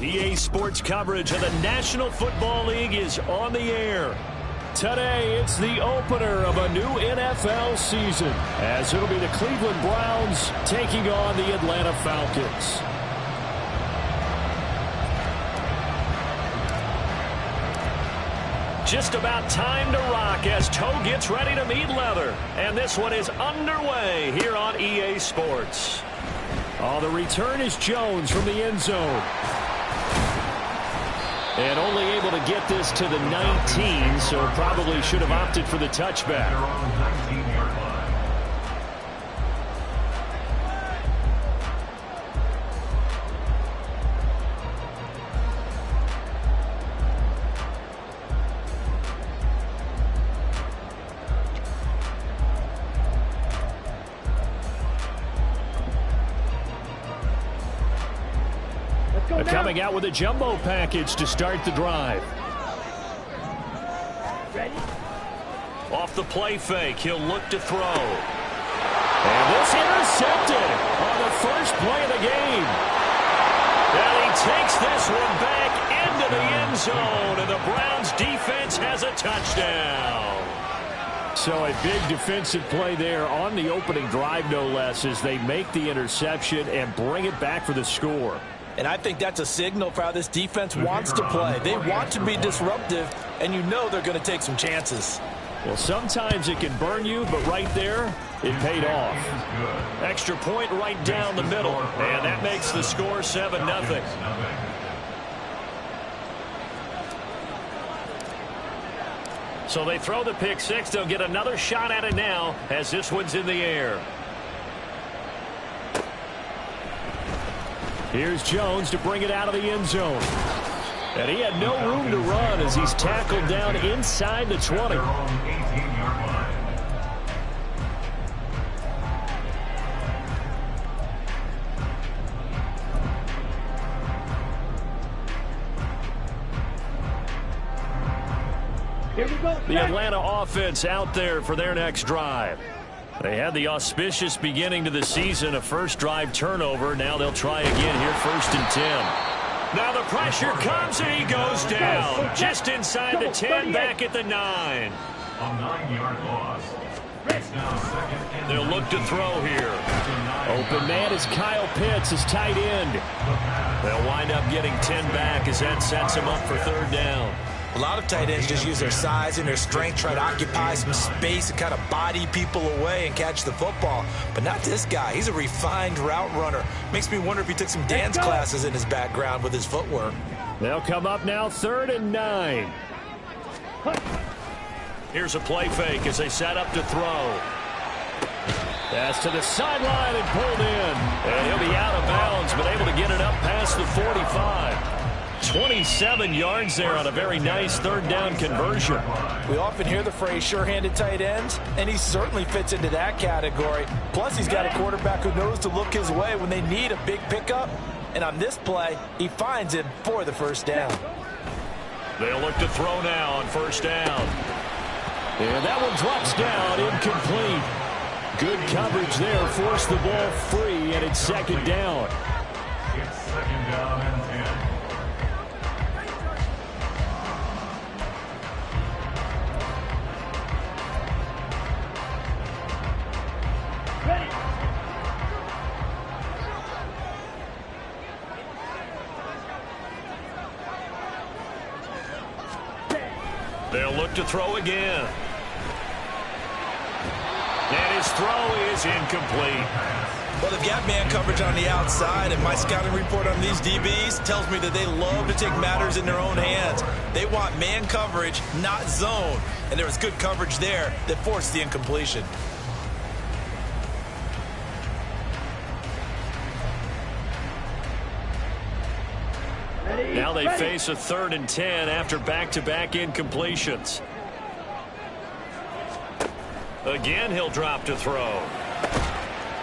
EA Sports coverage of the National Football League is on the air. Today, it's the opener of a new NFL season, as it'll be the Cleveland Browns taking on the Atlanta Falcons. Just about time to rock as toe gets ready to meet leather. And this one is underway here on EA Sports. Oh, the return is Jones from the end zone. And only able to get this to the 19, so probably should have opted for the touchback. Coming out with a jumbo package to start the drive. Ready? Off the play fake, he'll look to throw. And this intercepted on the first play of the game. And he takes this one back into the end zone, and the Browns defense has a touchdown. So a big defensive play there on the opening drive, no less, as they make the interception and bring it back for the score. And I think that's a signal for how this defense wants to play. They want to be disruptive, and you know they're going to take some chances. Well, sometimes it can burn you, but right there, it paid off. Extra point right down the middle, and that makes the score 7-0. So they throw the pick six. They'll get another shot at it now as this one's in the air. Here's Jones to bring it out of the end zone. And he had no room to run as he's tackled down inside the 20. Here we go. The Atlanta offense out there for their next drive. They had the auspicious beginning to the season, a first drive turnover. Now they'll try again here, 1st and 10. Now the pressure comes and he goes down. Just inside the 10, back at the 9. A 9-yard loss. They'll look to throw here. Open man is Kyle Pitts, his tight end. They'll wind up getting 10 back as that sets him up for 3rd down. A lot of tight ends just use their size and their strength, try to occupy some space and kind of body people away and catch the football. But not this guy. He's a refined route runner. Makes me wonder if he took some dance classes in his background with his footwork. They'll come up now 3rd and 9. Here's a play fake as they set up to throw. Pass to the sideline and pulled in. And he'll be out of bounds, but able to get it up past the 45. 27 yards there on a very nice 3rd down conversion. We often hear the phrase sure-handed tight ends, and he certainly fits into that category. Plus, he's got a quarterback who knows to look his way when they need a big pickup. And on this play, he finds him for the 1st down. They'll look to throw now on 1st down. And that one drops down, incomplete. Good coverage there, forced the ball free, and it's 2nd down. It's 2nd down and 10. They'll look to throw again. And his throw is incomplete. Well, they've got man coverage on the outside, and my scouting report on these DBs tells me that they love to take matters in their own hands. They want man coverage, not zone. And there was good coverage there that forced the incompletion. Now they face a 3rd and 10 after back-to-back incompletions. Again, he'll drop to throw.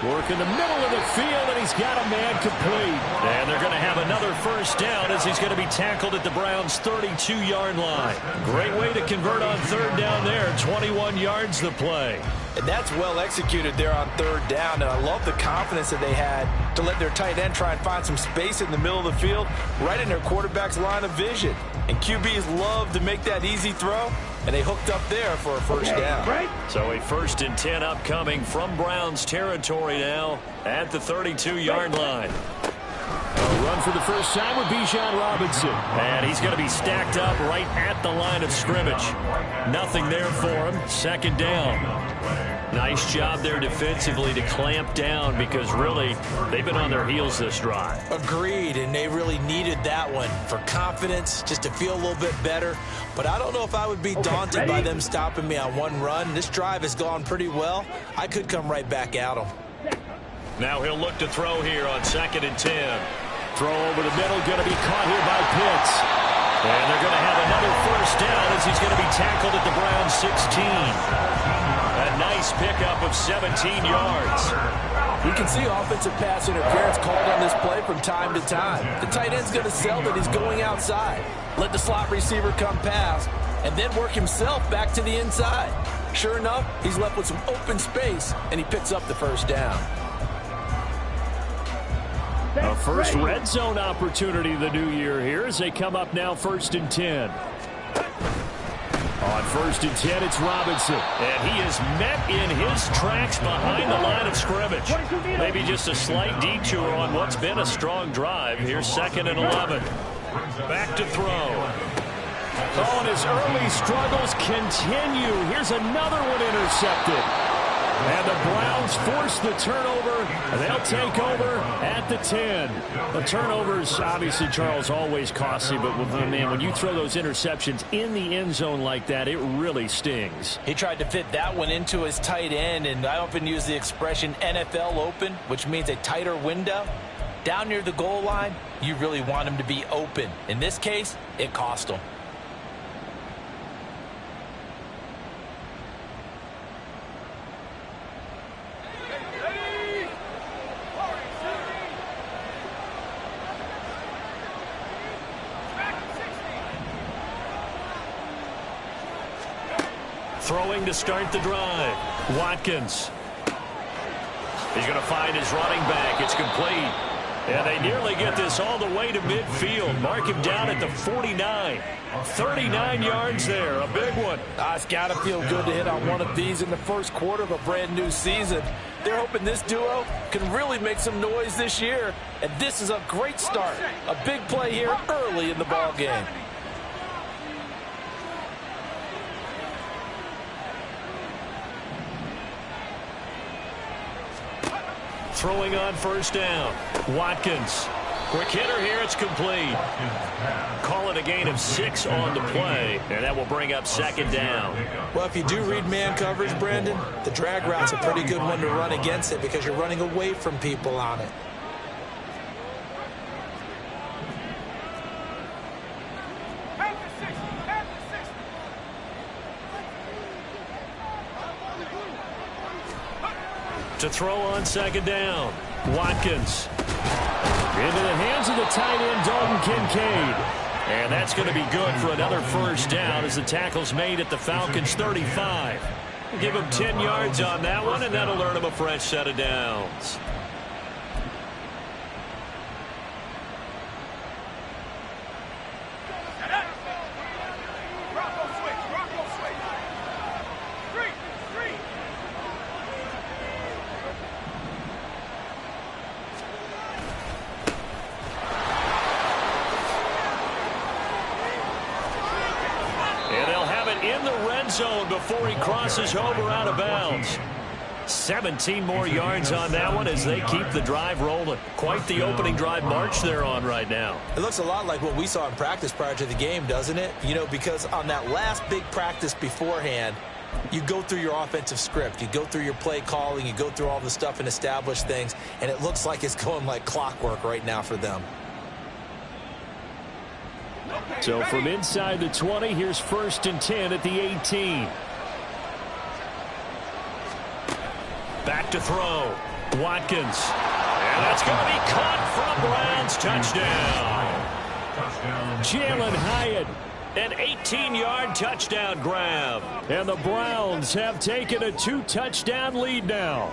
Working the middle of the field, and he's got a man complete. And they're going to have another first down as he's going to be tackled at the Browns' 32-yard line. Great way to convert on third down there. 21 yards the play. And that's well executed there on third down. And I love the confidence that they had to let their tight end try and find some space in the middle of the field, right in their quarterback's line of vision. And QBs love to make that easy throw, and they hooked up there for a first down. So a 1st and 10 upcoming from Browns territory now at the 32-yard line. A run for the first time with Bijan Robinson. And he's going to be stacked up right at the line of scrimmage. Nothing there for him. 2nd down. Nice job there defensively to clamp down because really they've been on their heels this drive. Agreed, and they really needed that one for confidence, just to feel a little bit better. But I don't know if I would be daunted by them stopping me on one run. This drive has gone pretty well. I could come right back at them. Now he'll look to throw here on 2nd and 10. Throw over the middle, going to be caught here by Pitts. And they're going to have another first down as he's going to be tackled at the Browns' 16. A nice pickup of 17 yards. You can see offensive pass interference called on this play from time to time. The tight end's going to sell that he's going outside. Let the slot receiver come past, and then work himself back to the inside. Sure enough, he's left with some open space, and he picks up the first down. A first red zone opportunity the new year here as they come up now 1st and 10. On 1st and 10, it's Robinson. And he is met in his tracks behind the line of scrimmage. Maybe just a slight detour on what's been a strong drive. Here's 2nd and 11. Back to throw. Oh, and his early struggles continue. Here's another one intercepted. And the Browns force the turnover. They'll take over at the 10. The turnovers, obviously, Charles, always costly. But, man, when you throw those interceptions in the end zone like that, it really stings. He tried to fit that one into his tight end, and I often use the expression NFL open, which means a tighter window. Down near the goal line, you really want him to be open. In this case, it cost him. Throwing to start the drive. Watkins. He's going to find his running back. It's complete. And they nearly get this all the way to midfield. Mark him down at the 49. 39 yards there. A big one. It's got to feel good to hit on one of these in the first quarter of a brand new season. They're hoping this duo can really make some noise this year. And this is a great start. A big play here early in the ball game. Throwing on 1st down. Watkins. Quick hitter here. It's complete. Call it a gain of 6 on the play. And that will bring up 2nd down. Well, if you do read man coverage, Brandon, the drag route's a pretty good one to run against it because you're running away from people on it. To throw on 2nd down. Watkins. Into the hands of the tight end, Dalton Kincaid. And that's going to be good for another first down as the tackle's made at the Falcons' 35. Give him 10 yards on that one, and that'll earn him a fresh set of downs. In the red zone before he crosses over out of bounds. 17 more yards on that one as they keep the drive rolling. Quite the opening drive march they're on right now. It looks a lot like what we saw in practice prior to the game, doesn't it? You know, because on that last big practice beforehand, you go through your offensive script. You go through your play calling. You go through all the stuff and establish things. And it looks like it's going like clockwork right now for them. So from inside the 20, here's 1st and 10 at the 18. Back to throw. Watkins. And that's going to be caught from Browns. Touchdown. Jalen Hyatt. An 18-yard touchdown grab. And the Browns have taken a 2-touchdown lead now.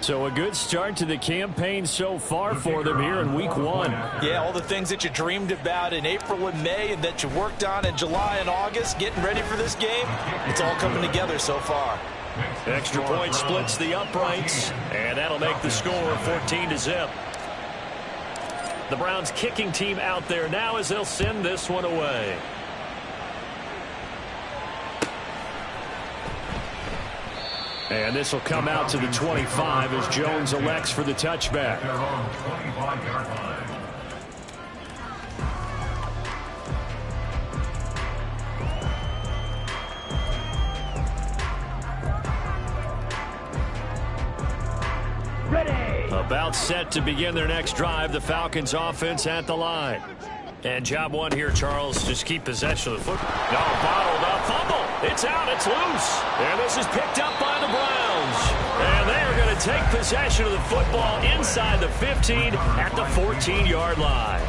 So a good start to the campaign so far for them here in week 1. Yeah, all the things that you dreamed about in April and May and that you worked on in July and August, getting ready for this game, it's all coming together so far. Extra point splits the uprights, and that'll make the score 14-0. The Browns kicking team out there now as they'll send this one away. And this will come out to the 25 as Jones elects for the touchback. Their own 25-yard line. About set to begin their next drive. The Falcons offense at the line. And job one here, Charles, just keep possession of the football. No, bottled up, fumble. It's out, it's loose. And this is picked up by the Browns. And they are going to take possession of the football inside the 15 at the 14-yard line.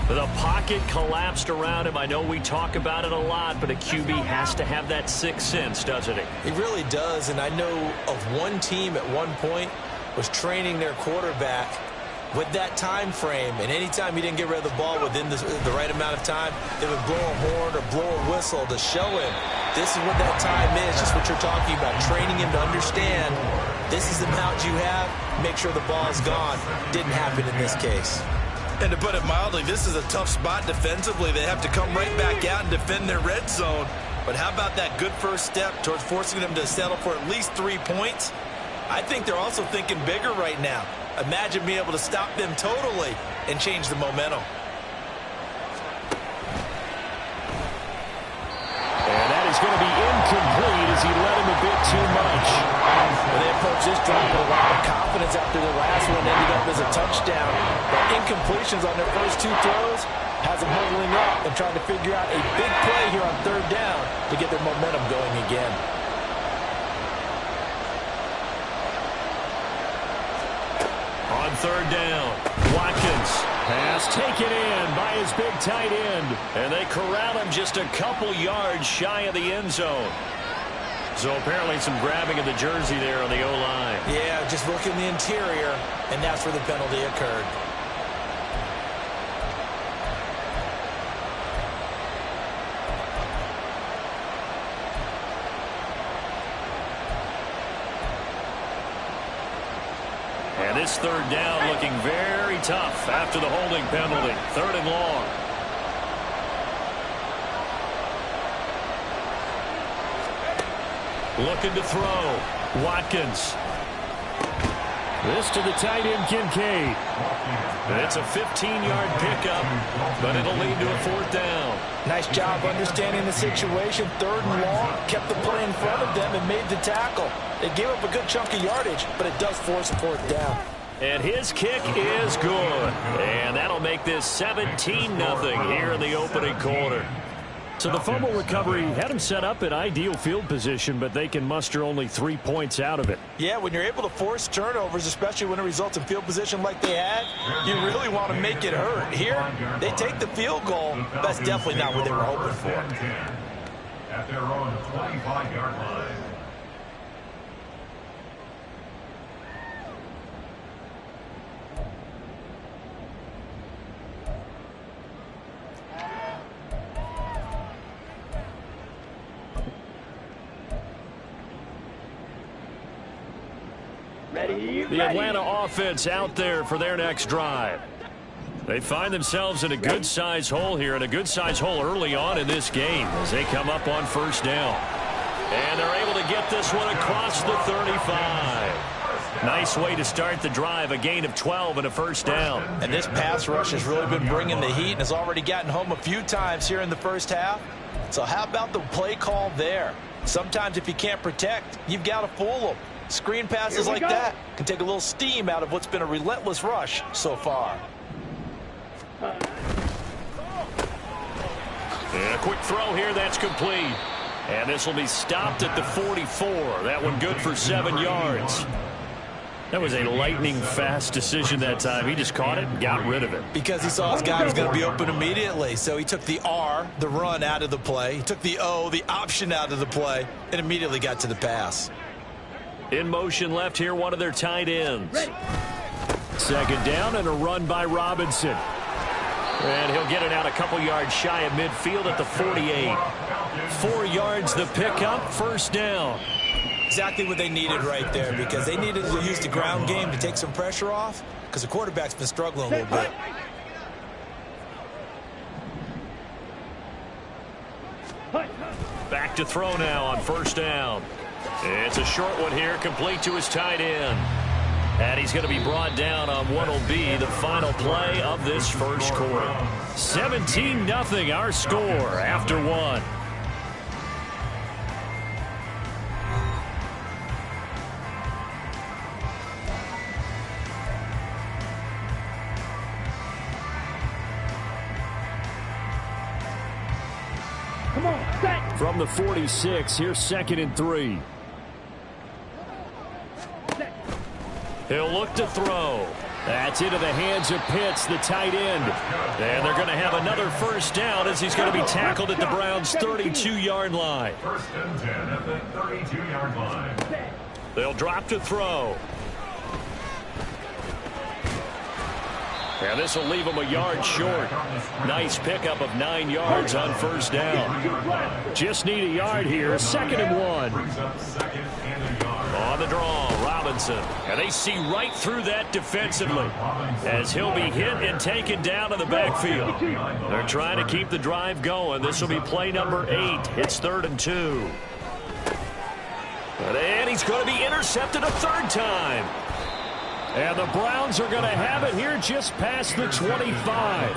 The pocket collapsed around him. I know we talk about it a lot, but a QB has to have that sixth sense, doesn't he? He really does, and I know of one team at one point was training their quarterback with that time frame, and anytime he didn't get rid of the ball within the right amount of time, they would blow a horn or blow a whistle to show him this is what that time is, just what you're talking about, training him to understand this is the amount you have, make sure the ball is gone. Didn't happen in this case. And to put it mildly, this is a tough spot defensively. They have to come right back out and defend their red zone. But how about that good first step towards forcing them to settle for at least 3 points? I think they're also thinking bigger right now. Imagine being able to stop them totally and change the momentum. And that is going to be incomplete as he led him a bit too much. Well, they approached this drive with a lot of confidence after the last one ended up as a touchdown. But incompletions on their first 2 throws has them huddling up and trying to figure out a big play here on 3rd down to get their momentum going again. On 3rd down, Watkins. Pass taken in by his big tight end. And they corral him just a couple yards shy of the end zone. So apparently some grabbing of the jersey there on the O-line. Yeah, just look in the interior, and that's where the penalty occurred. And this 3rd down looking very tough after the holding penalty. 3rd and long. Looking to throw. Watkins. This to the tight end, Kincaid. It's a 15-yard pickup, but it'll lead to a 4th down. Nice job understanding the situation. 3rd and long, kept the play in front of them and made the tackle. They gave up a good chunk of yardage, but it does force a 4th down. And his kick is good. And that'll make this 17-0 here in the opening quarter. So the fumble recovery had him set up in ideal field position, but they can muster only 3 points out of it. Yeah, when you're able to force turnovers, especially when it results in field position like they had, you really want to make it hurt. Here, they take the field goal. That's definitely not what they were hoping for. At their own 25-yard line. The Atlanta offense out there for their next drive. They find themselves in a good-sized hole here, and a good-sized hole early on in this game as they come up on 1st down. And they're able to get this one across the 35. Nice way to start the drive, a gain of 12 and a 1st down. And this pass rush has really been bringing the heat and has already gotten home a few times here in the 1st half. So how about the play call there? Sometimes if you can't protect, you've got to fool them. Screen passes like that can take a little steam out of what's been a relentless rush so far. And a quick throw here, that's complete. And this will be stopped at the 44. That one good for 7 yards. That was a lightning-fast decision that time. He just caught it and got rid of it. Because he saw his guy was going to be open immediately. So he took the R, the run, out of the play. He took the O, the option, out of the play, and immediately got to the pass. In motion left here, one of their tight ends. Second down and a run by Robinson. And he'll get it out a couple yards shy of midfield at the 48. 4 yards the pickup, first down. Exactly what they needed right there, because they needed to use the ground game to take some pressure off, because the quarterback's been struggling a little bit. Back to throw now on first down. It's a short one here, complete to his tight end. And he's going to be brought down on what will be the final play of this first quarter. 17-0 our score after one. From the 46, here's 2nd and 3. He'll look to throw. That's into the hands of Pitts, the tight end. And they're going to have another first down as he's going to be tackled at the Browns' 32-yard line. 1st and 10 at the 32-yard line. They'll drop to throw. And this will leave him a yard short. Nice pickup of 9 yards on first down. Just need a yard here. 2nd and 1. On the draw, Robinson. And they see right through that defensively as he'll be hit and taken down in the backfield. They're trying to keep the drive going. This will be play number 8. It's 3rd and 2. And he's going to be intercepted a 3rd time. And the Browns are going to have it here just past the 25.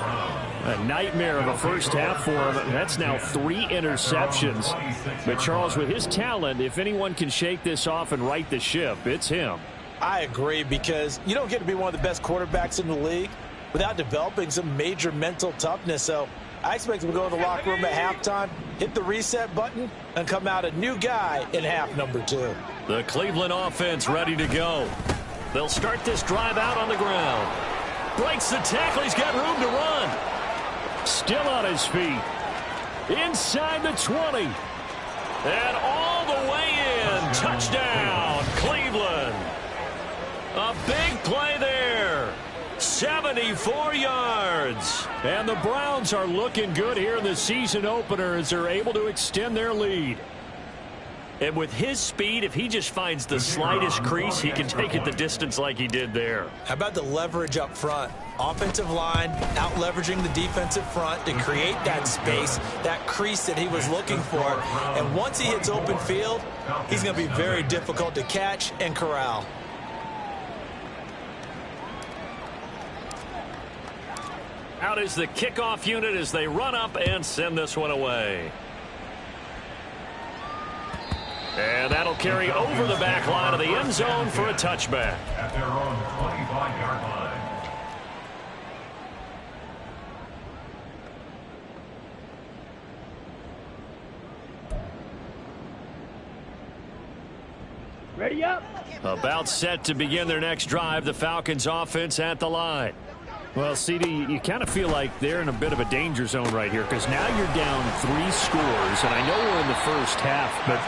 A nightmare of a first half for him. That's now 3 interceptions. But Charles, with his talent, if anyone can shake this off and right the ship, it's him. I agree, because you don't get to be one of the best quarterbacks in the league without developing some major mental toughness. So I expect him to go to the locker room at halftime, hit the reset button, and come out a new guy in half number 2. The Cleveland offense ready to go. They'll start this drive out on the ground. Breaks the tackle. He's got room to run. Still on his feet. Inside the 20. And all the way in. Touchdown, Cleveland. A big play there. 74 yards. And the Browns are looking good here in the season opener as they're able to extend their lead. And with his speed, if he just finds the slightest crease, he can take it the distance like he did there. How about the leverage up front? Offensive line out leveraging the defensive front to create that space, that crease that he was looking for. And once he hits open field, he's going to be very difficult to catch and corral. Out is the kickoff unit as they run up and send this one away. And that'll carry over the back line of the end zone for a touchback. At their own 25-yard line. Ready up. About set to begin their next drive. The Falcons offense at the line. Well, CD, you kind of feel like they're in a bit of a danger zone right here, because now you're down 3 scores, and I know we're in the first half, but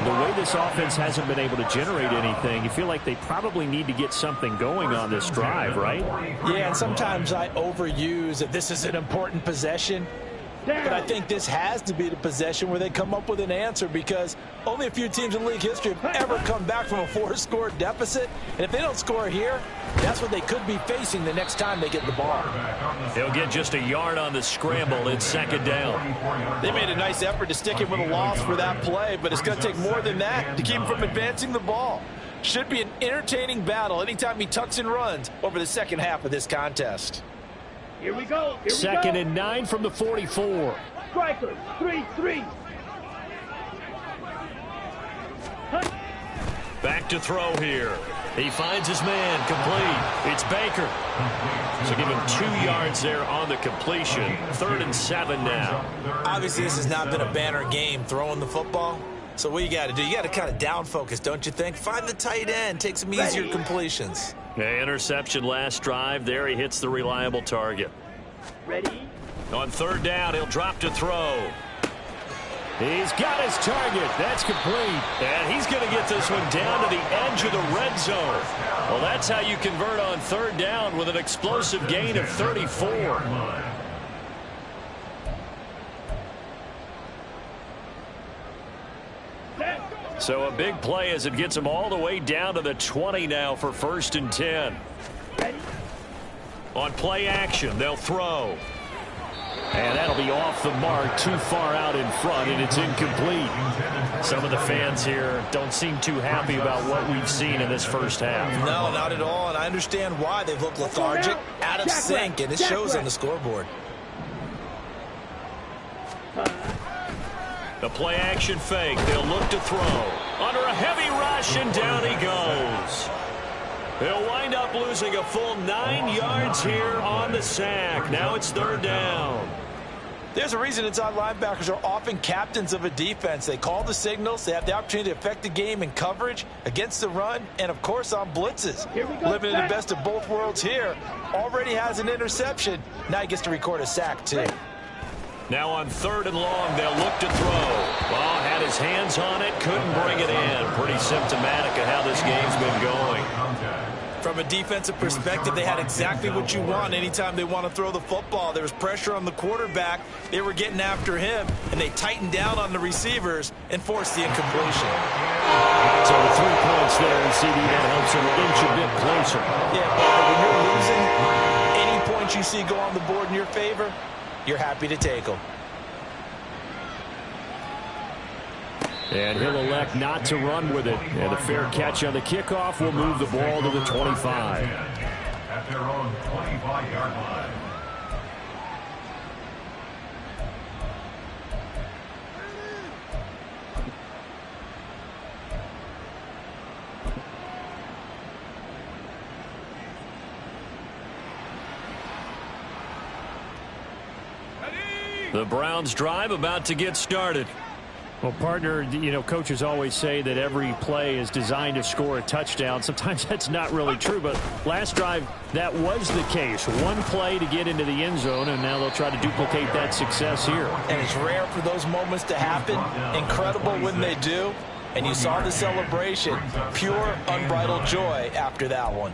the way this offense hasn't been able to generate anything, you feel like they probably need to get something going on this drive, right? Yeah, and sometimes I overuse that this is an important possession. But I think this has to be the possession where they come up with an answer, because only a few teams in league history have ever come back from a 4-score deficit. And if they don't score here, that's what they could be facing the next time they get the ball. He'll get just a yard on the scramble. It's 2nd down. They made a nice effort to stick him with a loss for that play, but it's going to take more than that to keep him from advancing the ball. Should be an entertaining battle anytime he tucks and runs over the second half of this contest. Here we go. 2nd and 9 from the 44. Strikers, 3-3. Back to throw here. He finds his man, complete. It's Baker. So give him 2 yards there on the completion. 3rd and 7 now. Obviously, this has not been a banner game throwing the football. So what you got to do, you got to kind of down focus, don't you think? Find the tight end, take some easier completions. Yeah, interception last drive. There he hits the reliable target. Ready? On 3rd down, he'll drop to throw. He's got his target. That's complete. And he's going to get this one down to the edge of the red zone. Well, that's how you convert on 3rd down with an explosive gain of 34. So a big play as it gets him all the way down to the 20 now for 1st and 10. On play action, they'll throw. And that'll be off the mark, too far out in front, and it's incomplete. Some of the fans here don't seem too happy about what we've seen in this first half. No, not at all, and I understand why. They've looked lethargic, out of sync, and it shows on the scoreboard. The play action fake. They'll look to throw. Under a heavy rush, and down he goes. They'll wind up losing a full 9 yards here on the sack. Now it's 3rd down. There's a reason inside linebackers are often captains of a defense. They call the signals. They have the opportunity to affect the game in coverage, against the run, and, of course, on blitzes. Living in the best of both worlds here. Already has an interception. Now he gets to record a sack, too. Now on 3rd and long, they'll look to throw. Well, had his hands on it, couldn't bring it in. Pretty symptomatic of how this game's been going. From a defensive perspective, they had exactly what you want anytime they want to throw the football. There was pressure on the quarterback. They were getting after him, and they tightened down on the receivers and forced the incompletion. So the 3 points there, and CD, that helps him inch a bit closer. Yeah, but when you're losing, any points you see go on the board in your favor, you're happy to take them. And he'll elect not to run with it. And a fair catch on the kickoff will move the ball to the 25. At their own 25-yard line. The Browns drive about to get started. Well, partner, you know, coaches always say that every play is designed to score a touchdown. Sometimes that's not really true, but last drive, that was the case. One play to get into the end zone, and now they'll try to duplicate that success here. And it's rare for those moments to happen. Incredible when they do. And you saw the celebration. Pure, unbridled joy after that one.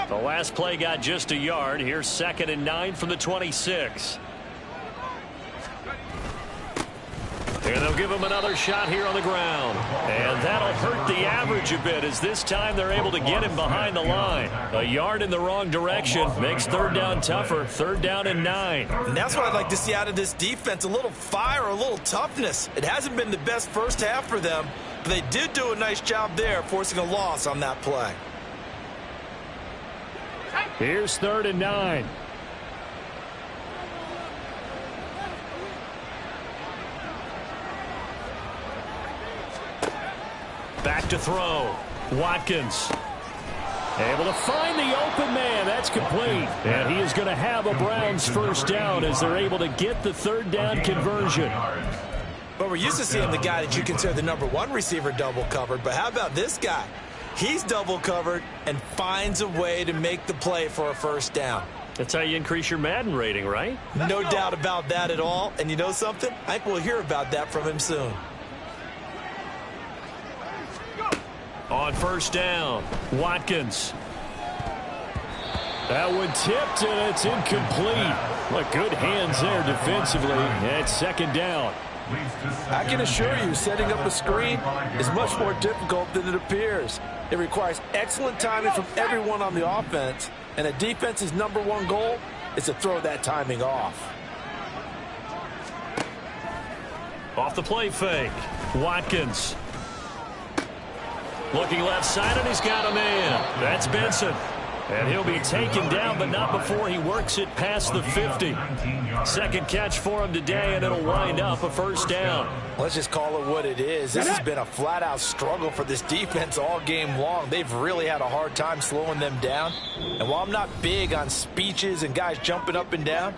The last play got just a yard. Here's 2nd and 9 from the 26. And they'll give him another shot here on the ground. And that'll hurt the average a bit, as this time they're able to get him behind the line. A yard in the wrong direction makes 3rd down tougher. 3rd down and 9. And that's what I'd like to see out of this defense. A little fire, a little toughness. It hasn't been the best first half for them, but they did do a nice job there, forcing a loss on that play. Here's 3rd and 9. Back to throw. Watkins. Able to find the open man. That's complete. And he is going to have a Browns 1st down as they're able to get the 3rd down conversion. But we're used to seeing the guy that you consider the #1 receiver double covered. But how about this guy? He's double covered and finds a way to make the play for a 1st down. That's how you increase your Madden rating, right? No doubt about that at all. And you know something? I think we'll hear about that from him soon. On 1st down, Watkins. That one tipped, and it's incomplete. What good hands there defensively. And it's 2nd down. I can assure you, setting up a screen is much more difficult than it appears. It requires excellent timing from everyone on the offense, and a defense's #1 goal is to throw that timing off. Off the play fake. Watkins. Looking left side, and he's got a man. That's Benson. And he'll be taken down, but not before he works it past the 50. Second catch for him today, and it'll wind up a first down. Let's just call it what it is. This has been a flat-out struggle for this defense all game long. They've really had a hard time slowing them down. And while I'm not big on speeches and guys jumping up and down,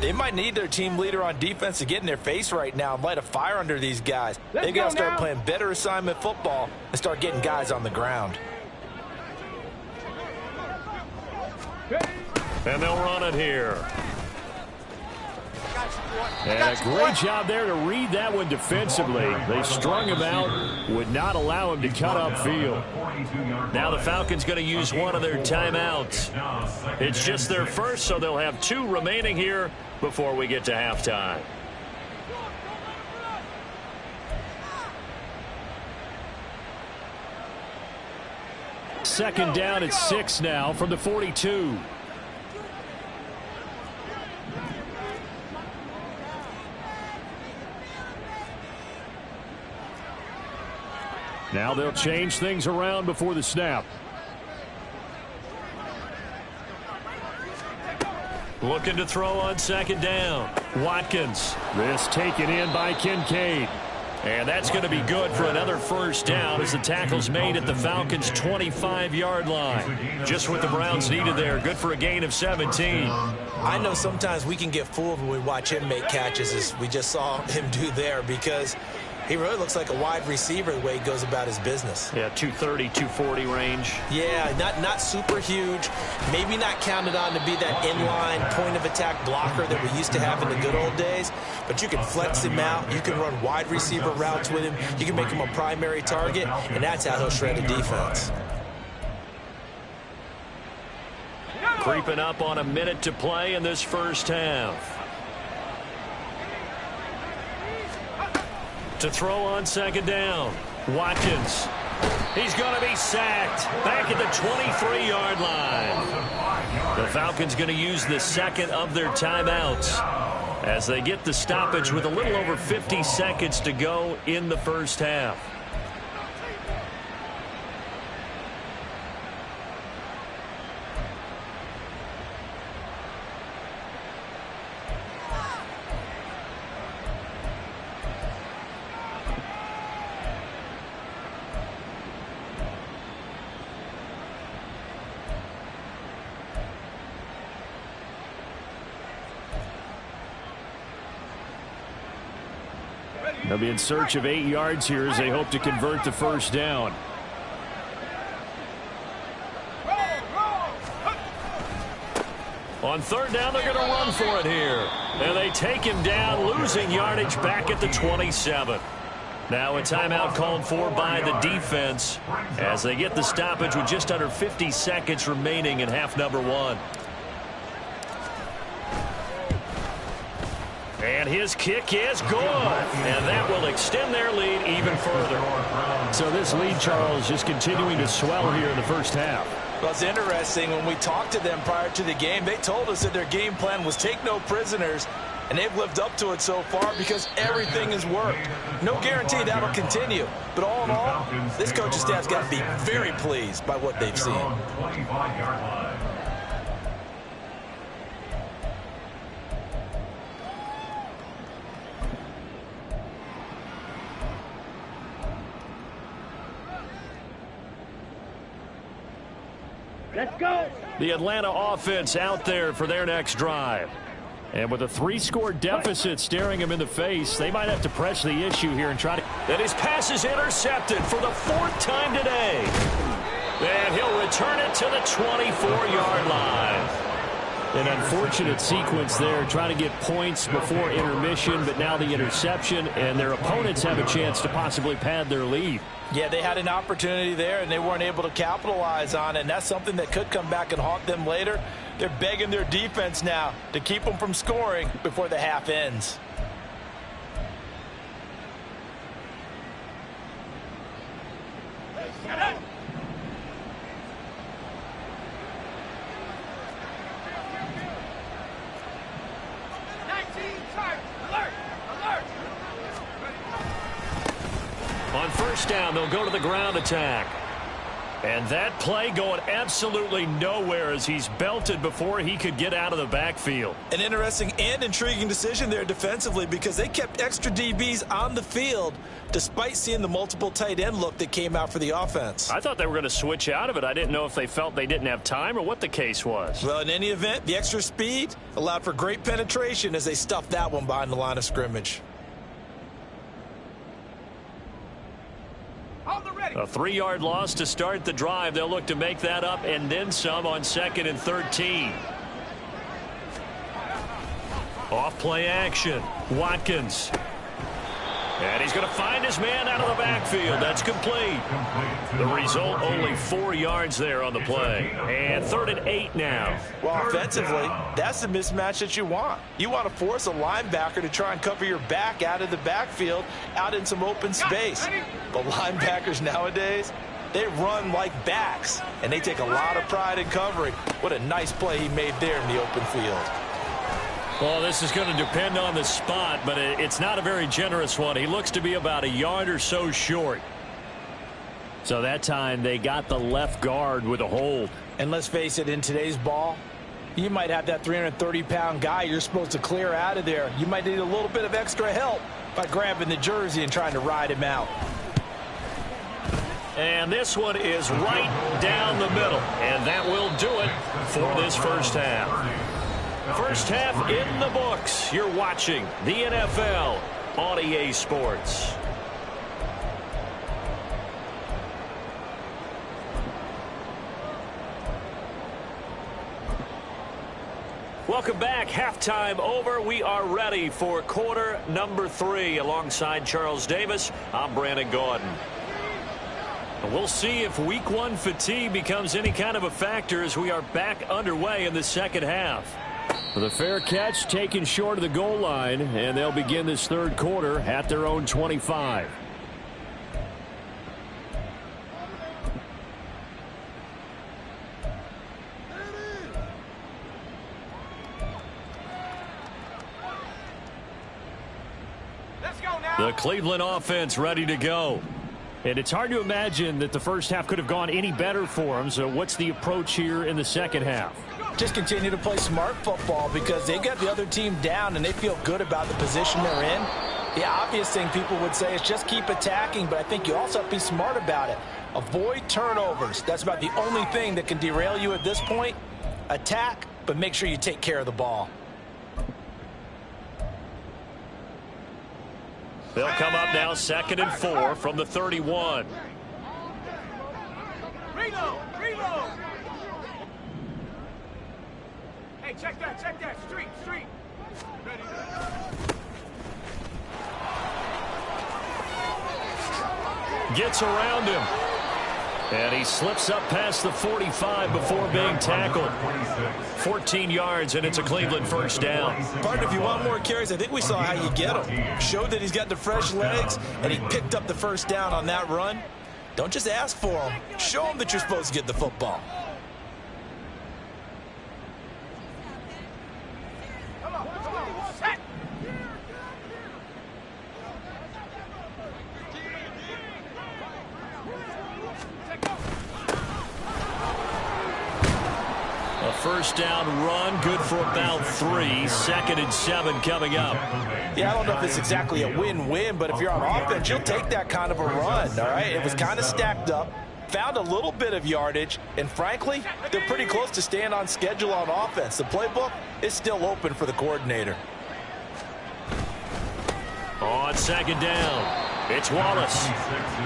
they might need their team leader on defense to get in their face right now and light a fire under these guys. They've got to start playing better assignment football and start getting guys on the ground. And they'll run it here. And a great job there to read that one defensively. They strung him out, would not allow him to cut upfield. Now the Falcons going to use one of their timeouts. It's just their first, so they'll have 2 remaining here before we get to halftime. Second down at 6 now from the 42. Now they'll change things around before the snap. Looking to throw on second down. Watkins. This taken in by Kincaid. And that's going to be good for another first down as the tackle's made at the Falcons' 25-yard line. Just what the Browns needed there. Good for a gain of 17. I know sometimes we can get fooled when we watch him make catches, as we just saw him do there, because he really looks like a wide receiver the way he goes about his business. Yeah, 230, 240 range. Yeah, not super huge. Maybe not counted on to be that inline point-of-attack blocker that we used to have in the good old days. But you can flex him out. You can run wide receiver routes with him. You can make him a primary target, and that's how he'll shred a defense. Creeping up on a minute to play in this first half. To throw on second down. Watkins. He's going to be sacked. Back at the 23-yard line. The Falcons going to use the second of their timeouts as they get the stoppage with a little over 50 seconds to go in the first half. They'll be in search of 8 yards here as they hope to convert the first down. On third down, they're going to run for it here. And they take him down, losing yardage back at the 27. Now a timeout called for by the defense as they get the stoppage with just under 50 seconds remaining in half number 1. And his kick is good. And that will extend their lead even further. So this lead, Charles, just continuing to swell here in the first half. Well, it's interesting. When we talked to them prior to the game, they told us that their game plan was take no prisoners, and they've lived up to it so far because everything has worked. No guarantee that'll continue. But all in all, this coaching staff's got to be very pleased by what they've seen. Let's go. The Atlanta offense out there for their next drive. And with a 3-score deficit staring them in the face, they might have to press the issue here and try to... And his pass is intercepted for the 4th time today. And he'll return it to the 24-yard line. An unfortunate sequence there, trying to get points before intermission, but now the interception, and their opponents have a chance to possibly pad their lead. Yeah, they had an opportunity there, and they weren't able to capitalize on it, and that's something that could come back and haunt them later. They're begging their defense now to keep them from scoring before the half ends. first down. They'll go to the ground attack. And that play going absolutely nowhere as he's belted before he could get out of the backfield. An interesting and intriguing decision there defensively because they kept extra DBs on the field despite seeing the multiple tight end look that came out for the offense. I thought they were going to switch out of it. I didn't know if they felt they didn't have time or what the case was. Well, in any event, the extra speed allowed for great penetration as they stuffed that one behind the line of scrimmage. A 3-yard loss to start the drive. They'll look to make that up and then some on 2nd and 13. Off play action. Watkins. And he's going to find his man out of the backfield. That's complete. The result, only 4 yards there on the play. And 3rd and 8 now. Well, offensively, that's the mismatch that you want. You want to force a linebacker to try and cover your back out of the backfield, out in some open space. But linebackers nowadays, they run like backs, and they take a lot of pride in covering. What a nice play he made there in the open field. Well, this is going to depend on the spot, but it's not a very generous one. He looks to be about a yard or so short. So that time they got the left guard with a hold. And let's face it, in today's ball, you might have that 330-pound guy you're supposed to clear out of there. You might need a little bit of extra help by grabbing the jersey and trying to ride him out. And this one is right down the middle. And that will do it for this first half. First half in the books. You're watching the NFL on EA Sports. Welcome back. Halftime over. We are ready for quarter number 3. Alongside Charles Davis, I'm Brandon Gordon. And we'll see if week 1 fatigue becomes any kind of a factor as we are back underway in the second half. The fair catch taken short of the goal line, and they'll begin this third quarter at their own 25. The Cleveland offense ready to go. And it's hard to imagine that the first half could have gone any better for them. So what's the approach here in the second half? Just continue to play smart football because they got the other team down and they feel good about the position they're in. The obvious thing people would say is just keep attacking, but I think you also have to be smart about it. Avoid turnovers. That's about the only thing that can derail you at this point. Attack, but make sure you take care of the ball. They'll come up now 2nd and 4 from the 31. Reload! Hey, check that. Street. Ready. Gets around him. And he slips up past the 45 before being tackled. 14 yards, and it's a Cleveland first down. Partner, if you want more carries, I think we saw how you get him. Showed that he's got the fresh legs, and he picked up the first down on that run. Don't just ask for him. Show him that you're supposed to get the football. First down run, good for about 3. 2nd and 7 coming up. Yeah, I don't know if it's exactly a win-win, but if you're on offense, you'll take that kind of a run, all right? It was kind of stacked up, found a little bit of yardage, and frankly, they're pretty close to staying on schedule on offense. The playbook is still open for the coordinator. On 2nd down, it's Wallace.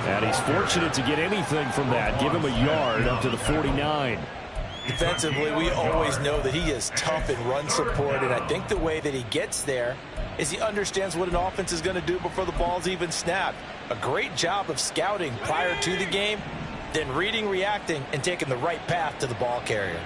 And he's fortunate to get anything from that. Give him a yard up to the 49. Defensively, we always know that he is tough in run support, and I think the way that he gets there is he understands what an offense is going to do before the ball's even snapped. A great job of scouting prior to the game, then reading, reacting, and taking the right path to the ball carrier.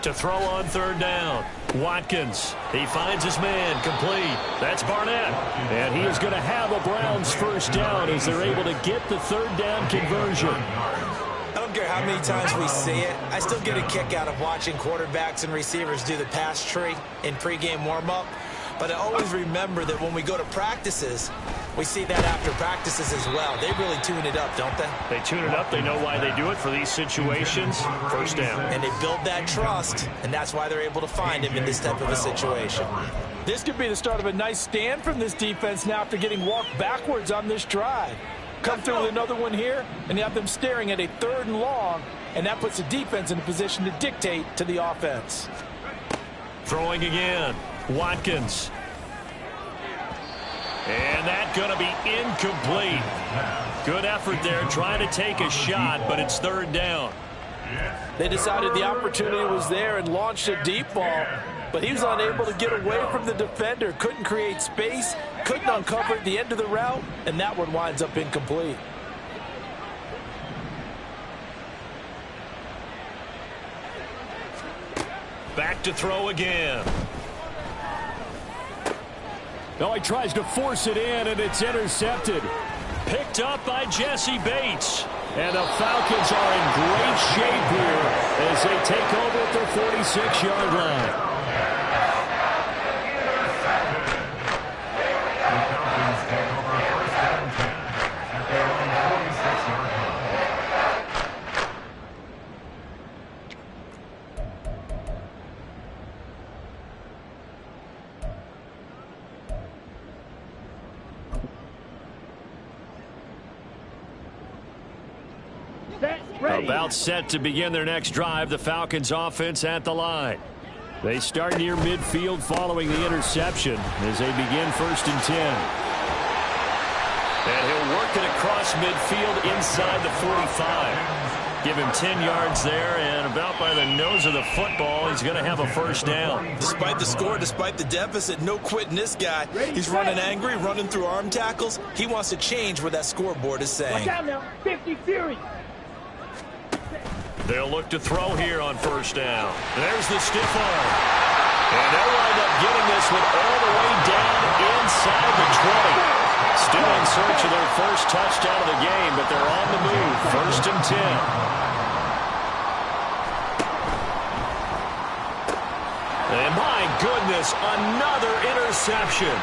To throw on 3rd down. Watkins. He finds his man. Complete. That's Barnett. And he is going to have a Browns first down as they're able to get the 3rd down conversion. I don't care how many times we see it, I still get a kick out of watching quarterbacks and receivers do the pass tree in pregame warm-up. But I always remember that when we go to practices, we see that after practices as well. They really tune it up, don't they? They tune it up. They know why they do it for these situations. First down. And they build that trust, and that's why they're able to find him in this type of a situation. This could be the start of a nice stand from this defense now after getting walked backwards on this drive. Come through with another one here, and you have them staring at a 3rd and long, and that puts the defense in a position to dictate to the offense. Throwing again. Watkins. And that's going to be incomplete. Good effort there trying to take a shot, but it's 3rd down. They decided the opportunity was there and launched a deep ball, but he was unable to get away from the defender. Couldn't create space, couldn't uncover at the end of the route, and that one winds up incomplete. Back to throw again. No, he tries to force it in, and it's intercepted. Picked up by Jesse Bates. And the Falcons are in great shape here as they take over at their 46-yard line. About set to begin their next drive. The Falcons offense at the line. They start near midfield following the interception as they begin 1st and 10. And he'll work it across midfield inside the 45. Give him 10 yards there, and about by the nose of the football, he's going to have a 1st down. Despite the score, despite the deficit, no quitting this guy. He's running angry, running through arm tackles. He wants to change what that scoreboard is saying. Watch out now, 50 Fury. They'll look to throw here on 1st down. There's the stiff arm. And they'll wind up getting this one all the way down inside the 20. Still in search of their 1st touchdown of the game, but they're on the move. 1st and 10. And my goodness, another interception.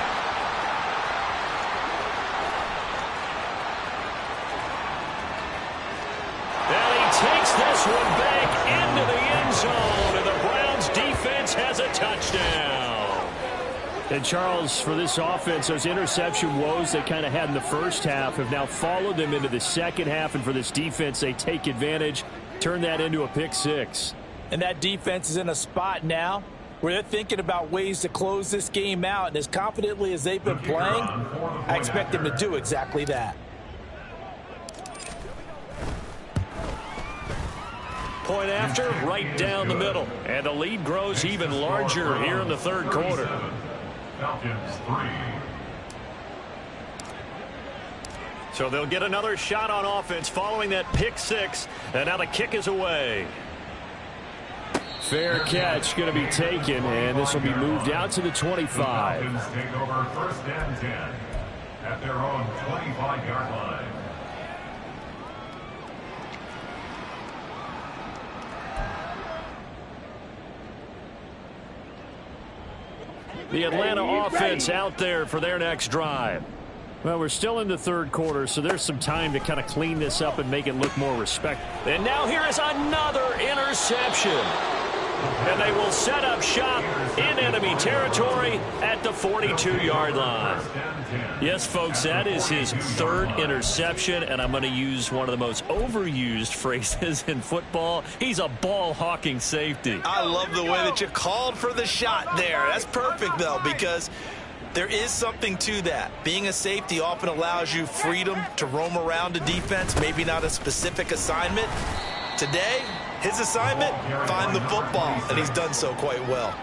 Takes this one back into the end zone, and the Browns defense has a touchdown. And Charles, for this offense, those interception woes they kind of had in the first half have now followed them into the second half, and for this defense, they take advantage, turn that into a pick 6. And that defense is in a spot now where they're thinking about ways to close this game out, and as confidently as they've been playing, I expect them to do exactly that. Point after, right down the middle. And the lead grows even larger here in the 3rd quarter. Falcons 3. So they'll get another shot on offense following that pick 6. And now the kick is away. Fair catch going to be taken, and this will be moved out to the 25. The Falcons take over 1st and 10 at their own 25-yard line. The Atlanta offense out there for their next drive. Well, we're still in the 3rd quarter, so there's some time to kind of clean this up and make it look more respectful. And now here is another interception. And they will set up shop in enemy territory at the 42-yard line. Yes, folks, that is his 3rd interception, and I'm going to use one of the most overused phrases in football. He's a ball-hawking safety. I love the way that you called for the shot there. That's perfect, though, because there is something to that. Being a safety often allows you freedom to roam around a defense, maybe not a specific assignment. Today, his assignment, find the football, and he's done so quite well.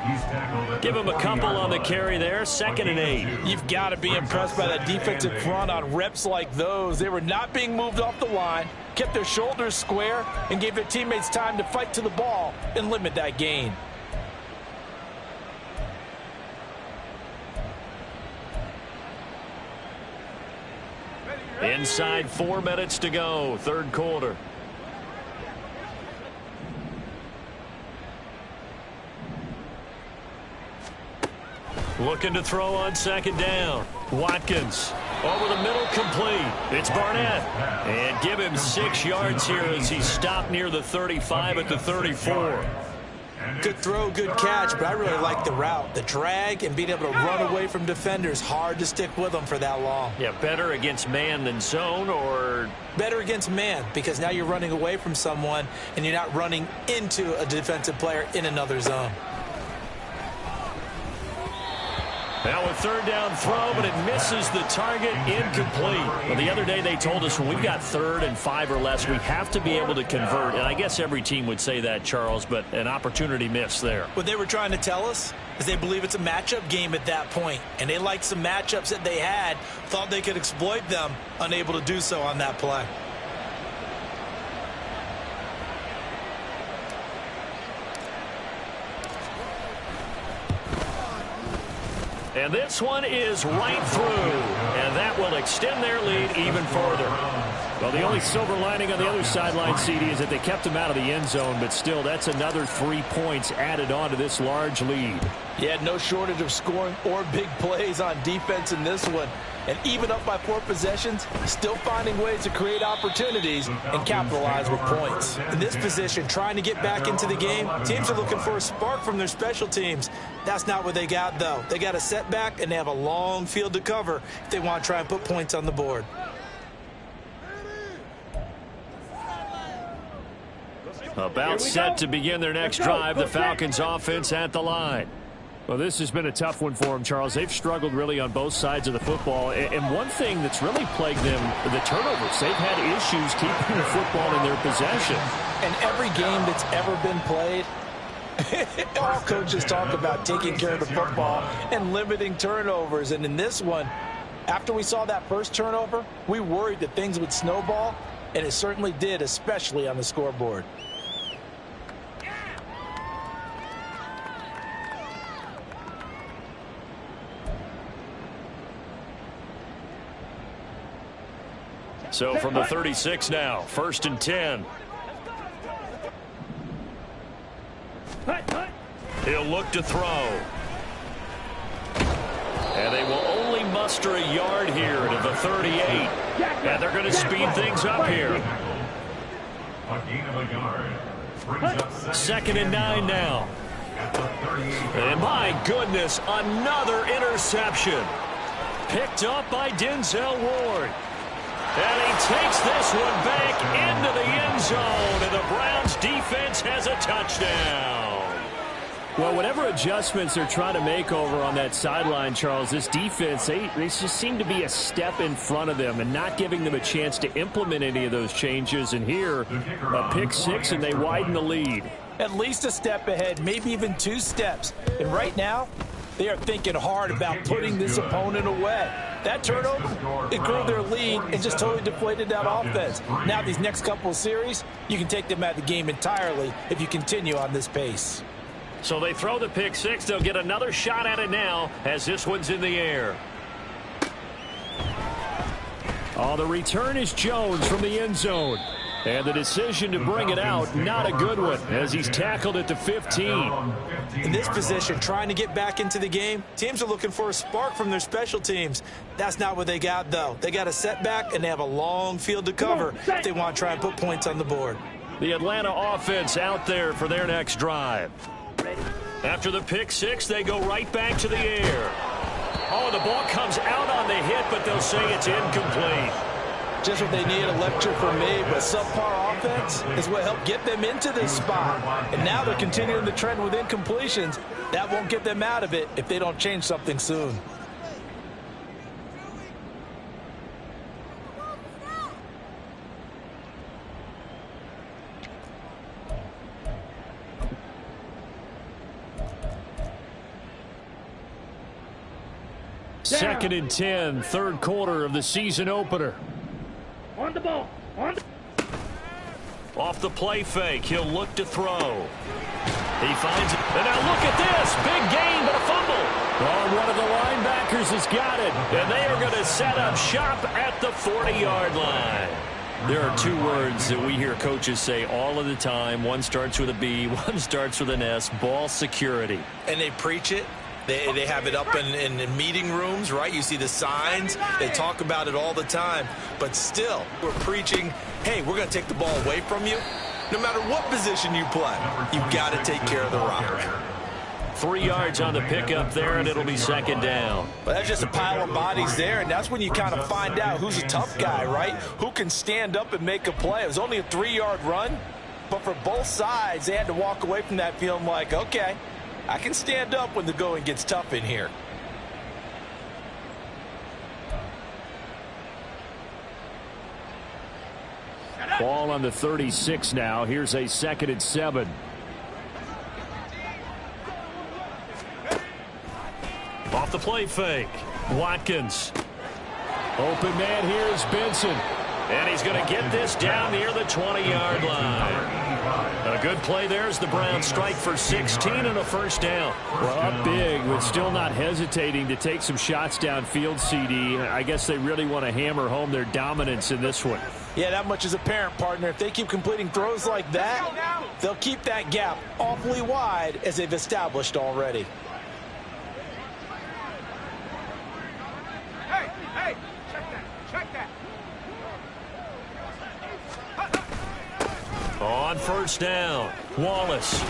Give him a couple on the carry there, 2nd and 8. You've got to be impressed by that defensive front on reps like those. They were not being moved off the line, kept their shoulders square, and gave their teammates time to fight to the ball and limit that gain. Inside 4 minutes to go, 3rd quarter. Looking to throw on second down. Watkins over the middle, complete. It's Barnett. And give him 6 yards here as he's stopped near the 35 at the 34. Good throw, good catch, but I really like the route. The drag and being able to run away from defenders, hard to stick with them for that long. Yeah, better against man than zone, or? Better against man, because now you're running away from someone and you're not running into a defensive player in another zone. Now a third down throw, but it misses the target, incomplete. Well, the other day they told us when we've got 3rd and 5 or less, we have to be able to convert. And I guess every team would say that, Charles, but an opportunity missed there. What they were trying to tell us is they believe it's a matchup game at that point. And they liked some matchups that they had, thought they could exploit them, unable to do so on that play. And this one is right through, and that will extend their lead even further. Well, the only silver lining on the other sideline, CD, is that they kept him out of the end zone, but still, that's another 3 points added on to this large lead. Yeah, no shortage of scoring or big plays on defense in this one. And even up by 4 possessions, still finding ways to create opportunities and capitalize with points. In this position, trying to get back into the game, teams are looking for a spark from their special teams. That's not what they got, though. They got a setback, and they have a long field to cover if they want to try and put points on the board. About set to begin their next drive, the Falcons offense at the line. Well, this has been a tough one for them, Charles. They've struggled really on both sides of the football. And one thing that's really plagued them, the turnovers. They've had issues keeping the football in their possession. And every game that's ever been played, all coaches talk about taking care of the football and limiting turnovers. And in this one, after we saw that first turnover, we worried that things would snowball, and it certainly did, especially on the scoreboard. So from the 36 now, 1st and 10. He'll look to throw. And they will only muster a yard here to the 38. And they're going to speed things up here. A gain of a yard. Brings up 2nd and 9 now. And my goodness, another interception. Picked up by Denzel Ward. And he takes this one back into the end zone, and the Browns defense has a touchdown. Well, whatever adjustments they're trying to make over on that sideline, Charles, this defense, they just seem to be a step in front of them and not giving them a chance to implement any of those changes. And here, a pick 6, and they widen the lead. At least a step ahead, maybe even 2 steps. And right now, they are thinking hard about putting this opponent away. That turnover, it grew their lead and just totally deflated that offense. Now these next couple of series, you can take them out of the game entirely if you continue on this pace. So they throw the pick 6. They'll get another shot at it now as this one's in the air. Oh, the return is Jones from the end zone. And the decision to bring it out, not a good one, as he's tackled at the 15. In this position, trying to get back into the game, teams are looking for a spark from their special teams. That's not what they got, though. They got a setback, and they have a long field to cover if they want to try and put points on the board. The Atlanta offense out there for their next drive. After the pick 6, they go right back to the air. Oh, the ball comes out on the hit, but they'll say it's incomplete. Just what they need, a lecture from me, but subpar offense is what helped get them into this spot. And now they're continuing the trend with incompletions. That won't get them out of it if they don't change something soon. Second and 10, 3rd quarter of the season opener. On the ball. Off the play fake, he'll look to throw. He finds it. And now look at this. Big gain, but a fumble. Oh, one of the linebackers has got it. And they are going to set up shop at the 40-yard line. There are 2 words that we hear coaches say all of the time. One starts with a B, one starts with an S. Ball security. And they preach it, They have it up in meeting rooms, right? You see the signs. They talk about it all the time. But still, we're preaching, hey, we're going to take the ball away from you. No matter what position you play, you've got to take care of the rock. 3 yards on the pickup there, and it'll be second down. Well, that's just a pile of bodies there, and that's when you kind of find out who's a tough guy, right? Who can stand up and make a play. It was only a 3-yard run, but for both sides, they had to walk away from that feeling like, okay, I can stand up when the going gets tough in here. Ball on the 36 now. Here's a 2nd and 7. Off the play fake. Watkins. Open man here is Benson. And he's going to get this down near the 20-yard line. A good play there as the Browns strike for 16 and a first down. Well, up big, but still not hesitating to take some shots downfield, CD. I guess they really want to hammer home their dominance in this one. Yeah, that much is apparent, partner. If they keep completing throws like that, they'll keep that gap awfully wide as they've established already. Hey, check that. On first down, Wallace.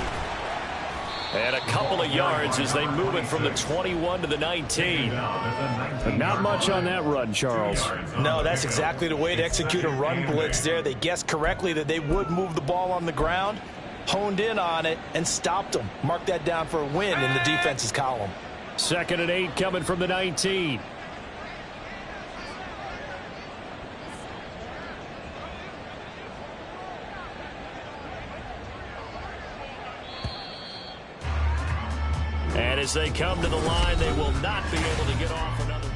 And a couple of yards as they move it from the 21 to the 19. Not much on that run, Charles. No, that's exactly the way to execute a run blitz there. They guessed correctly that they would move the ball on the ground, honed in on it, and stopped them. Mark that down for a win in the defense's column. 2nd and 8 coming from the 19. And as they come to the line, they will not be able to get off another.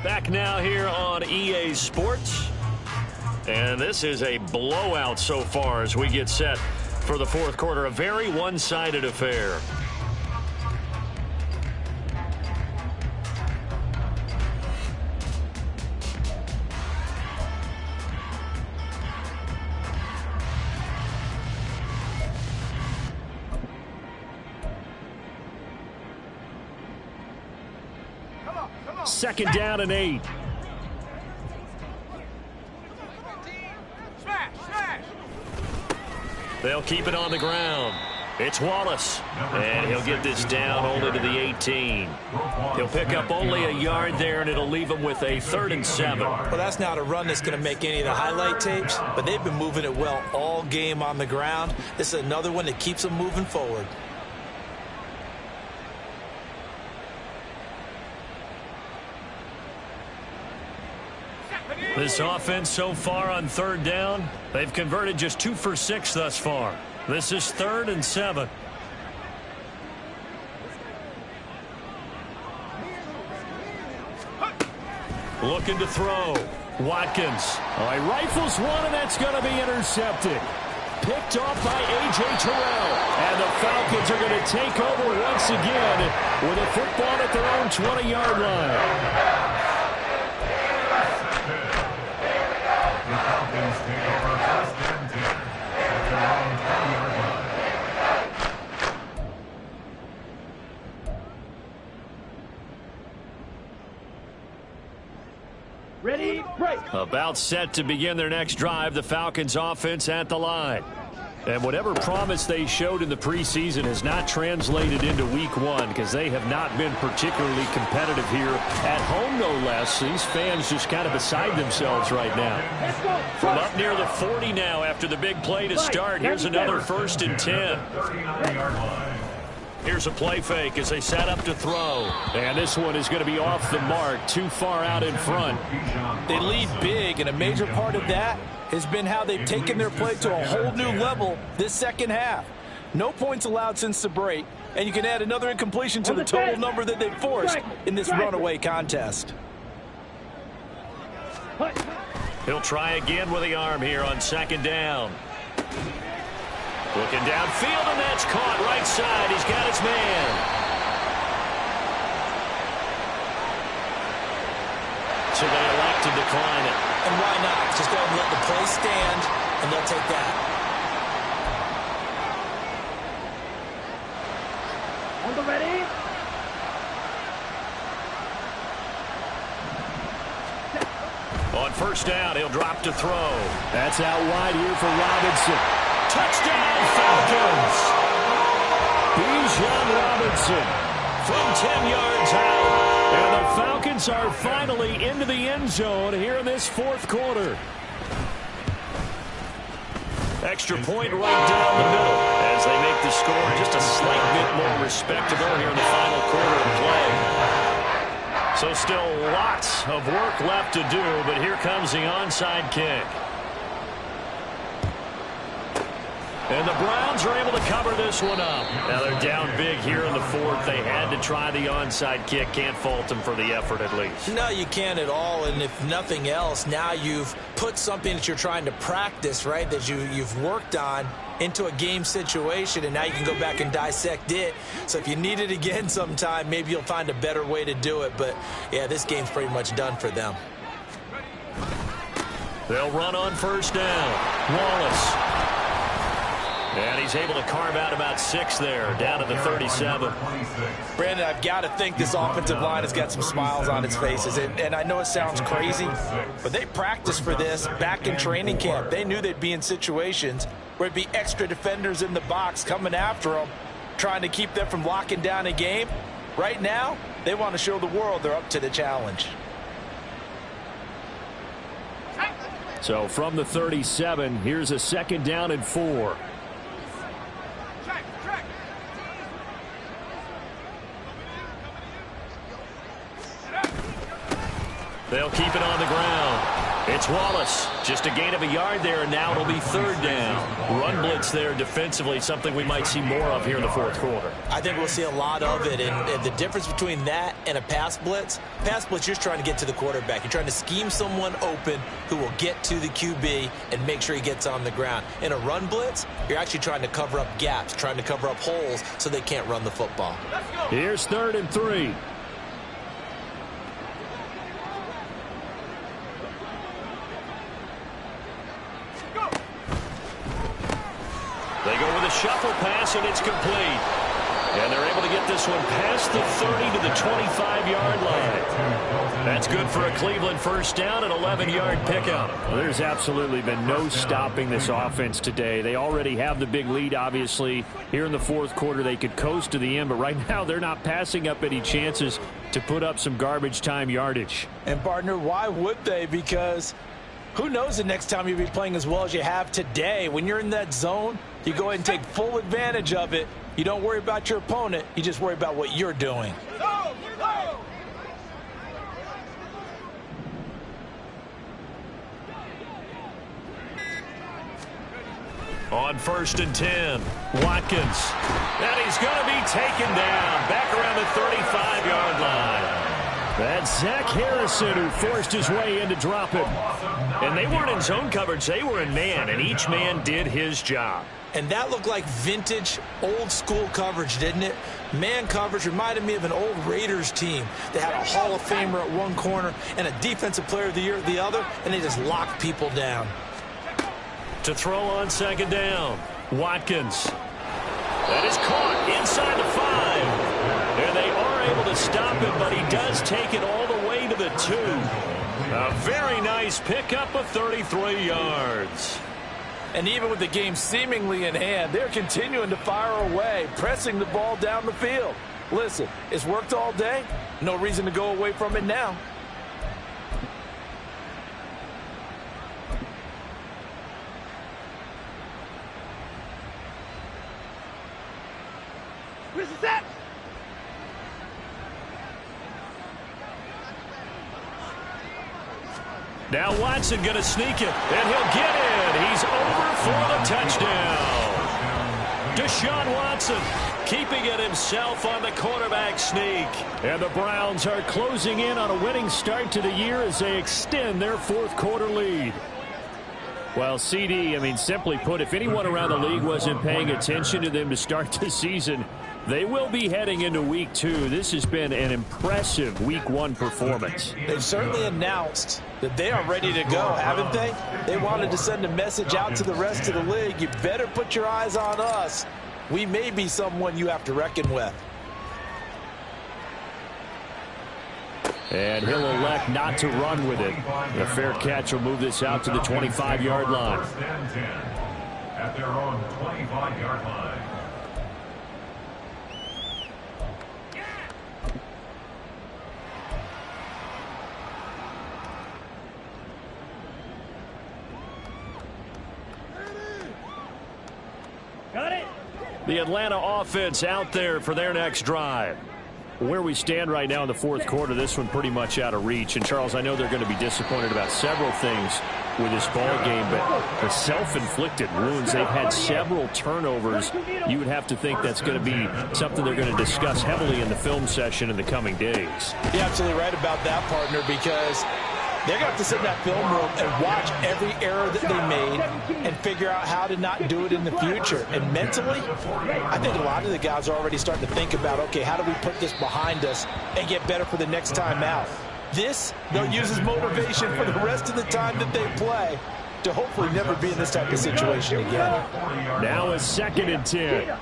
Back now here on EA Sports. And this is a blowout so far as we get set for the 4th quarter. A very one-sided affair. Second down and 8. They'll keep it on the ground. It's Wallace. And he'll get this down only to the 18. He'll pick up only a yard there, and it'll leave him with a 3rd and 7. Well, that's not a run that's going to make any of the highlight tapes, but they've been moving it well all game on the ground. This is another one that keeps them moving forward. This offense so far on 3rd down, they've converted just 2 for 6 thus far. This is 3rd and 7. Looking to throw. Watkins. Oh, he rifles one, and that's going to be intercepted. Picked off by A.J. Terrell. And the Falcons are going to take over once again with a football at their own 20-yard line. The Falcons take over 1st and 10 at their own 20-yard line. Ready, break. About set to begin their next drive, the Falcons offense at the line. And whatever promise they showed in the preseason has not translated into week 1 because they have not been particularly competitive here at home, no less. These fans just kind of beside themselves right now. Let's go. From up near the 40 now after the big play to start. Here's another 1st and 10. 39-yard line. Here's a play fake as they set up to throw. And this one is going to be off the mark, too far out in front. They lead big, and a major part of that has been how they've taken their play to a whole new level this second half. No points allowed since the break, and you can add another incompletion to the total number that they've forced in this runaway contest. He'll try again with the arm here on 2nd down. Looking downfield, and that's caught right side. He's got his man. So they elect to decline it. And why not? Just go ahead and let the play stand, and they'll take that. On the ready. first down. He'll drop to throw. That's out wide here for Robinson. Touchdown, Falcons! Bijan Robinson From 10 yards out. And the Falcons are finally into the end zone here in this fourth quarter. Extra point right down the middle as they make the score just a slight bit more respectable here in the final quarter of play. So still lots of work left to do, but here comes the onside kick. And the Browns are able to cover this one up. Now they're down big here in the fourth. They had to try the onside kick. Can't fault them for the effort at least. No, you can't at all. And if nothing else, now you've put something that you're trying to practice, right, that you've worked on into a game situation, and now you can go back and dissect it. So if you need it again sometime, maybe you'll find a better way to do it. But, yeah, this game's pretty much done for them. They'll run on first down. Wallace. And he's able to carve out about 6 there, down to the 37. Brandon, I've got to think this offensive line has got some smiles on its faces. And I know it sounds crazy, but they practiced for this back in training camp. They knew they'd be in situations where it'd be extra defenders in the box coming after them, trying to keep them from locking down a game. Right now, they want to show the world they're up to the challenge. So from the 37, here's a 2nd down and 4. They'll keep it on the ground. It's Wallace. Just a gain of a yard there, and now it'll be 3rd down. Run blitz there defensively, something we might see more of here in the fourth quarter. I think we'll see a lot of it, and the difference between that and a pass blitz, you're trying to get to the quarterback. You're trying to scheme someone open who will get to the QB and make sure he gets on the ground. In a run blitz, you're actually trying to cover up gaps, trying to cover up holes so they can't run the football. Here's 3rd and 3. They go with a shuffle pass, and it's complete. And they're able to get this one past the 30 to the 25-yard line. That's good for a Cleveland first down, an 11-yard pickup. Well, there's absolutely been no stopping this offense today. They already have the big lead, obviously. Here in the fourth quarter, they could coast to the end, but right now they're not passing up any chances to put up some garbage time yardage. And, partner, why would they? Because who knows the next time you'll be playing as well as you have today. When you're in that zone, you go ahead and take full advantage of it. You don't worry about your opponent. You just worry about what you're doing. On 1st and 10, Watkins. And he's going to be taken down back around the 35-yard line. That's Zach Harrison who forced his way in to drop him. And they weren't in zone coverage. They were in man, and each man did his job. And that looked like vintage, old-school coverage, didn't it? Man coverage reminded me of an old Raiders team that had a Hall of Famer at one corner and a Defensive Player of the Year at the other, and they just locked people down. To throw on 2nd down, Watkins. That is caught inside the 5. And they are able to stop him, but he does take it all the way to the 2. A very nice pickup of 33 yards. And even with the game seemingly in hand, they're continuing to fire away, pressing the ball down the field. Listen, it's worked all day. No reason to go away from it now. This is it. Now Watson going to sneak it, and he'll get in. He's over for the touchdown. Deshaun Watson keeping it himself on the quarterback sneak. And the Browns are closing in on a winning start to the year as they extend their fourth quarter lead. Well, CD, simply put, if anyone around the league wasn't paying attention to them to start the season, they will be heading into week 2. This has been an impressive week 1 performance. They've certainly announced that they are ready to go, haven't they? They wanted to send a message out to the rest of the league. You better put your eyes on us. We may be someone you have to reckon with. And he'll elect not to run with it. The fair catch will move this out to the 25-yard line. First and 10 at their own 25-yard line. Got it. The Atlanta offense out there for their next drive. Where we stand right now in the fourth quarter, this one pretty much out of reach. And, Charles, I know they're going to be disappointed about several things with this ball game, but the self-inflicted wounds, they've had several turnovers. You would have to think that's going to be something they're going to discuss heavily in the film session in the coming days. You're absolutely right about that, partner, because they're going to have to sit in that film room and watch every error that they made and figure out how to not do it in the future. And mentally, I think a lot of the guys are already starting to think about, okay, how do we put this behind us and get better for the next time out? This, they'll use as motivation for the rest of the time that they play to hopefully never be in this type of situation again. Now a 2nd and 10.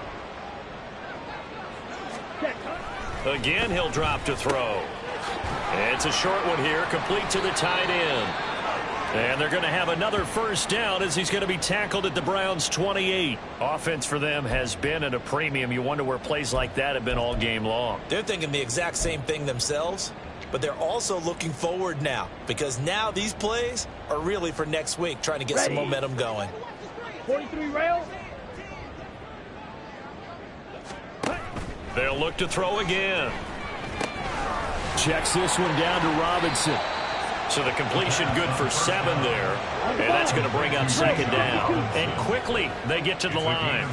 Again, he'll drop to throw. It's a short one here, complete to the tight end. And they're going to have another first down as he's going to be tackled at the Browns' 28. Offense for them has been at a premium. You wonder where plays like that have been all game long. They're thinking the exact same thing themselves, but they're also looking forward now, because now these plays are really for next week, trying to get some momentum going. 43 rail. They'll look to throw again. Checks this one down to Robinson. So the completion good for 7 there. And that's going to bring up 2nd down. And quickly they get to the line.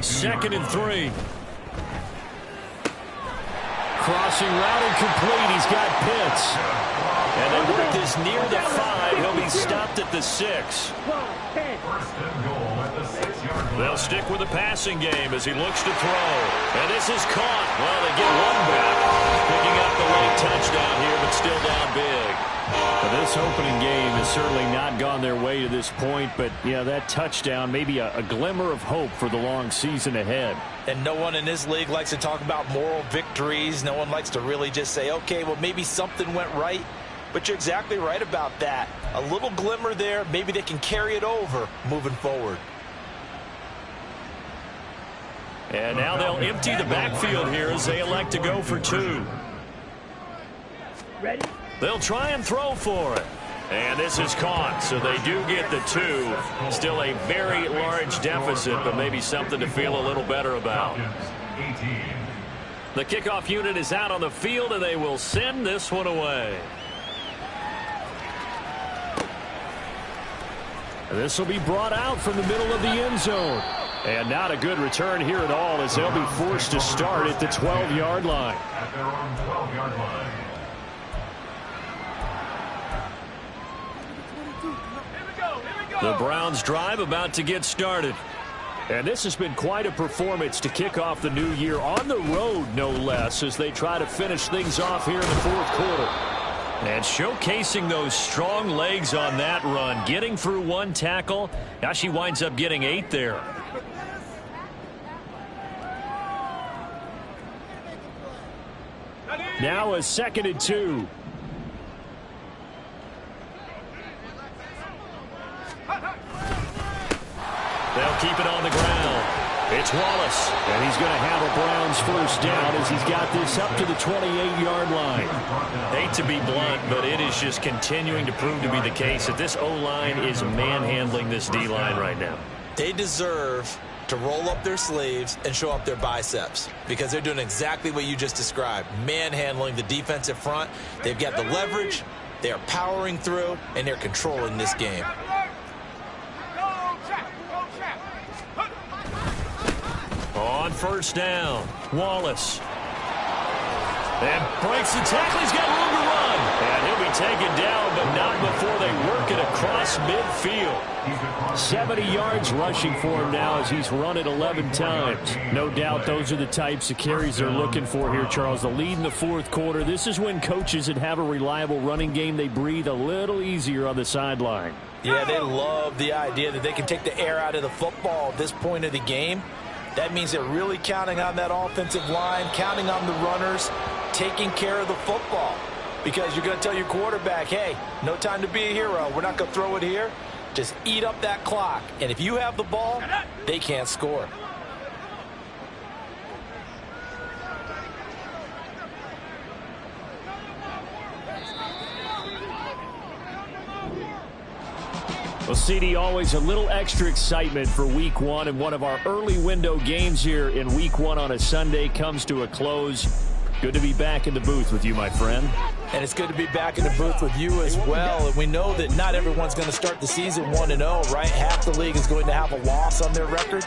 2nd and 3. Crossing route incomplete. He's got Pitts. And they work this near the 5. He'll be stopped at the 6. They'll stick with the passing game as he looks to throw. And this is caught. Well, they get one back. Picking up the late touchdown here, but still down big. Well, this opening game has certainly not gone their way to this point, but, yeah, that touchdown, maybe a glimmer of hope for the long season ahead. And no one in this league likes to talk about moral victories. No one likes to really just say, okay, well, maybe something went right. But you're exactly right about that. A little glimmer there. Maybe they can carry it over moving forward. And now they'll empty the backfield here as they elect to go for 2. Ready? They'll try and throw for it. And this is caught, so they do get the 2. Still a very large deficit, but maybe something to feel a little better about. The kickoff unit is out on the field, and they will send this one away. And this will be brought out from the middle of the end zone. And not a good return here at all as they'll be forced to start at the 12-yard line. At their own 12-yard line. The Browns drive about to get started. And this has been quite a performance to kick off the new year on the road, no less, as they try to finish things off here in the fourth quarter. And showcasing those strong legs on that run, getting through 1 tackle. Now she winds up getting 8 there. Now a 2nd and 2. They'll keep it on the ground. It's Wallace. And he's going to have a Browns first down as he's got this up to the 28-yard line. Hate to be blunt, but it is just continuing to prove to be the case that this O-line is manhandling this D-line right now. They deserve to roll up their sleeves and show up their biceps, because they're doing exactly what you just described, manhandling the defensive front. They've got the leverage, they're powering through, and they're controlling this game. On first down, Wallace. And breaks the tackle. He's got room to run. And he'll be taken down, but not before they work it across midfield. 70 yards rushing for him now as he's run it 11 times. No doubt those are the types of carries they're looking for here, Charles. The lead in the fourth quarter. This is when coaches that have a reliable running game, they breathe a little easier on the sideline. Yeah, they love the idea that they can take the air out of the football at this point of the game. That means they're really counting on that offensive line, counting on the runners, taking care of the football. Because you're going to tell your quarterback, hey, no time to be a hero. We're not going to throw it here. Just eat up that clock. And if you have the ball, they can't score. Well, CD, always a little extra excitement for Week 1, and one of our early window games here in Week 1 on a Sunday comes to a close. Good to be back in the booth with you, my friend. And it's good to be back in the booth with you as well. And we know that not everyone's going to start the season 1-0, right? Half the league is going to have a loss on their record.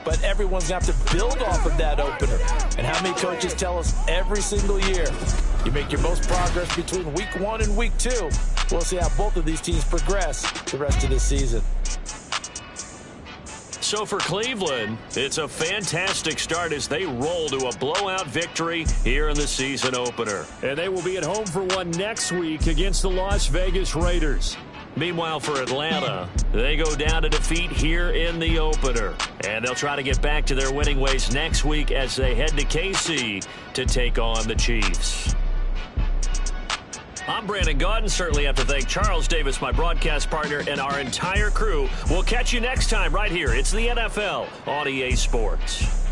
But everyone's going to have to build off of that opener. And how many coaches tell us every single year, you make your most progress between Week 1 and Week 2. We'll see how both of these teams progress the rest of this season. So for Cleveland, it's a fantastic start as they roll to a blowout victory here in the season opener. And they will be at home for one next week against the Las Vegas Raiders. Meanwhile, for Atlanta, they go down to defeat here in the opener. And they'll try to get back to their winning ways next week as they head to KC to take on the Chiefs. I'm Brandon Gaudin. Certainly have to thank Charles Davis, my broadcast partner, and our entire crew. We'll catch you next time right here. It's the NFL on EA Sports.